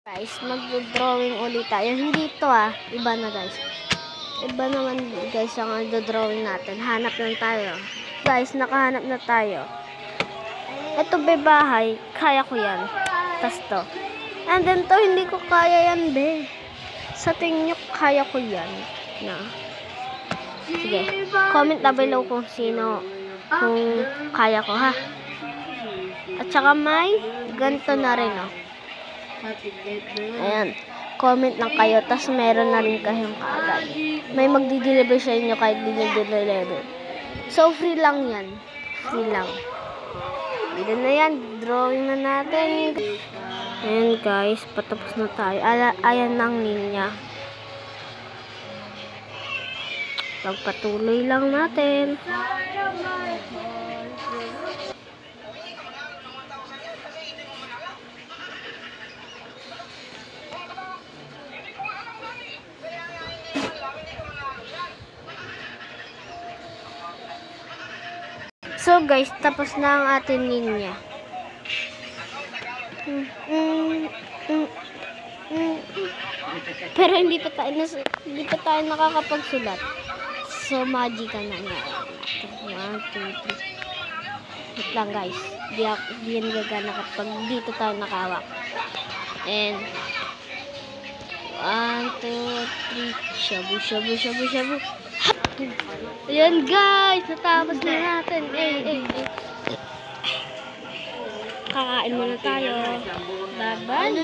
Guys, mag-drawing ulit tayo. Hindi ito iba na guys. Iba naman guys ang drawing natin. Hanap lang tayo. Guys, nakahanap na tayo. Ito ba bahay? Kaya ko yan. Tas to. And then to, hindi ko kaya yan be. Sa tingin nyo, kaya ko yan. Na. Sige, comment na below kung sino, kung kaya ko ha. At saka may ganito na rin Ayan, comment lang kayo, tas meron na rin kayong kaagad. May magdi-deliver sa inyo kahit di nyo-deliver. So, free lang yan. Free lang. Dito na yan, drawing na natin. Ayan guys, patapos na tayo. Ayan ang linya. Pagpatuloy lang natin. So guys, tapos na ang ating linya. Pero hindi pa tayo nakakapagsulat. So magic na nga. 1, 2, 3. Wait lang guys. Di yan gagana kapag dito tayo nakawak. And 1, 2, 3. Shabu, shabu, shabu, shabu. Ayan guys, natapos na natin. Kakain muna tayo. Bye-bye.